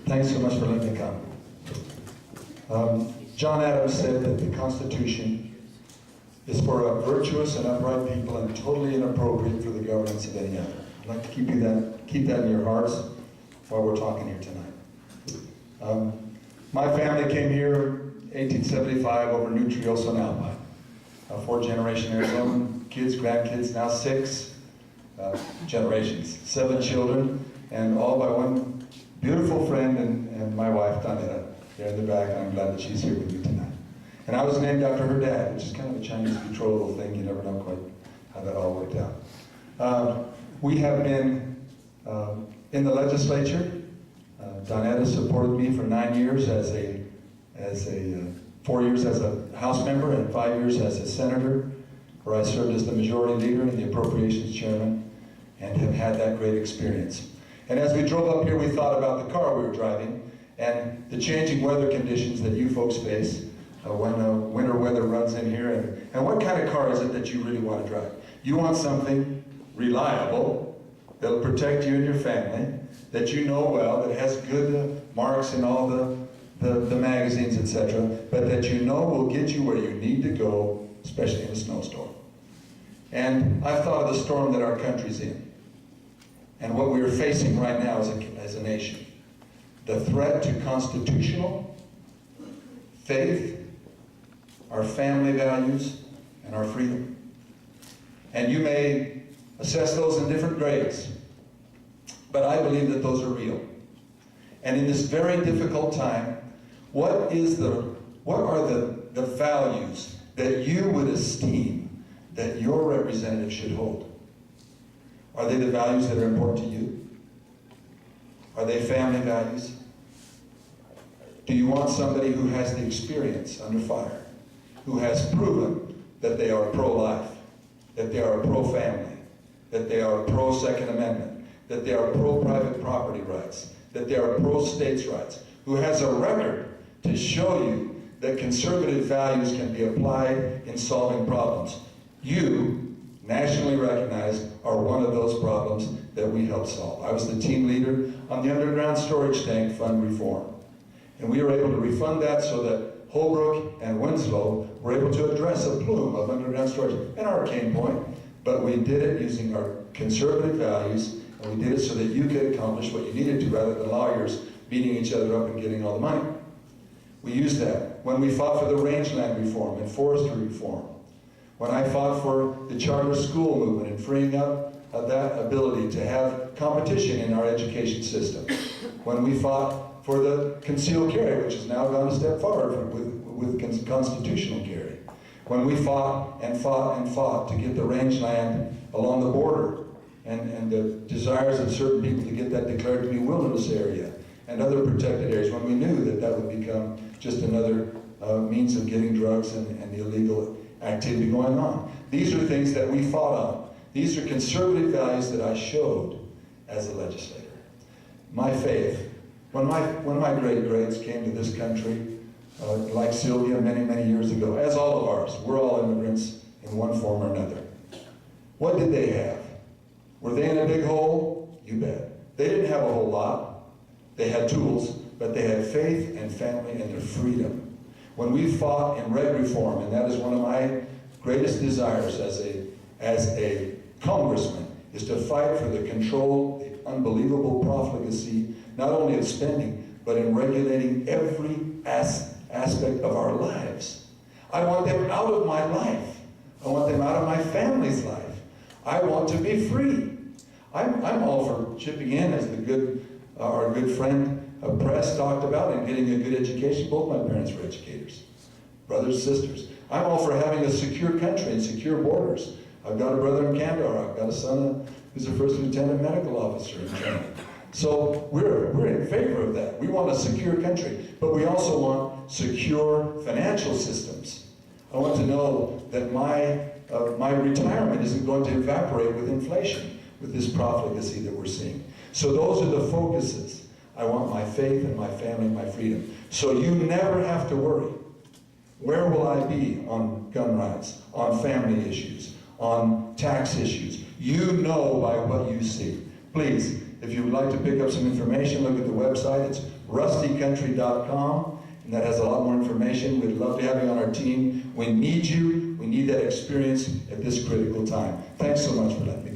Thanks so much for letting me come. John Adams said that the Constitution is for virtuous and upright people and totally inappropriate for the governance of any other. I'd like to keep that in your hearts while we're talking here tonight. My family came here 1875 over New Trioso and Alpine. 4th-generation Arizona, kids, grandkids, now 6 generations, 7 children, and all by one beautiful friend and my wife, Donetta, here in the back. I'm glad that she's here with me tonight. And I was named after her dad, which is kind of a Chinese betrothal thing. You never know quite how that all worked out. We have been in the legislature. Donetta supported me for 9 years as 4 years as a House member and 5 years as a senator, where I served as the majority leader and the appropriations chairman, and have had that great experience. And as we drove up here, we thought about the car we were driving and the changing weather conditions that you folks face when winter weather runs in here, and what kind of car is it that you really want to drive? You want something reliable, that'll protect you and your family, that you know well, that has good marks in all the magazines, etc., but that you know will get you where you need to go, especially in a snowstorm. And I've thought of the storm that our country's in, and what we are facing right now as a nation. The threat to constitutional, faith, our family values, and our freedom. And you may assess those in different grades, but I believe that those are real. And in this very difficult time, what are the values that you would esteem that your representative should hold? Are they the values that are important to you? Are they family values? Do you want somebody who has the experience under fire, who has proven that they are pro-life, that they are pro-family, that they are pro-Second Amendment, that they are pro-private property rights, that they are pro-states' rights, who has a record to show you that conservative values can be applied in solving problems? You, nationally recognized, are one of those problems that we helped solve. I was the team leader on the underground storage tank fund reform. And we were able to refund that so that Holbrook and Winslow were able to address a plume of underground storage, an arcane point, but we did it using our conservative values, and we did it so that you could accomplish what you needed to rather than lawyers beating each other up and getting all the money. We used that when we fought for the rangeland reform and forestry reform, when I fought for the charter school movement and freeing up that ability to have competition in our education system, when we fought for the concealed carry, which has now gone a step forward with constitutional carry, when we fought and fought and fought to get the rangeland along the border and the desires of certain people to get that declared to be wilderness area and other protected areas, when we knew that that would become just another means of getting drugs and the illegal activity going on. These are things that we fought on. These are conservative values that I showed as a legislator. My faith, when my great-greats came to this country, like Sylvia many years ago, as all of ours, we're all immigrants in one form or another. What did they have? Were they in a big hole? You bet. They didn't have a whole lot. They had tools, but they had faith and family and their freedom. When we fought in reg reform, and that is one of my greatest desires as a congressman, is to fight for the control, the unbelievable profligacy, not only of spending, but in regulating every aspect of our lives. I want them out of my life. I want them out of my family's life. I want to be free. I'm all for chipping in, as our good friend Press talked about, and getting a good education. Both my parents were educators, brothers, sisters. I'm all for having a secure country and secure borders. I've got a brother in Kandahar. I've got a son who's a first lieutenant medical officer in training. So we're in favor of that. We want a secure country, but we also want secure financial systems. I want to know that my retirement isn't going to evaporate with inflation, with this profligacy that we're seeing. So those are the focuses. I want my faith and my family and my freedom. So you never have to worry. Where will I be on gun rights, on family issues, on tax issues? You know by what you see. Please, If you would like to pick up some information, look at the website. It's rustycountry.com, and that has a lot more information. We'd love to have you on our team. We need you. We need that experience at this critical time. Thanks so much for letting me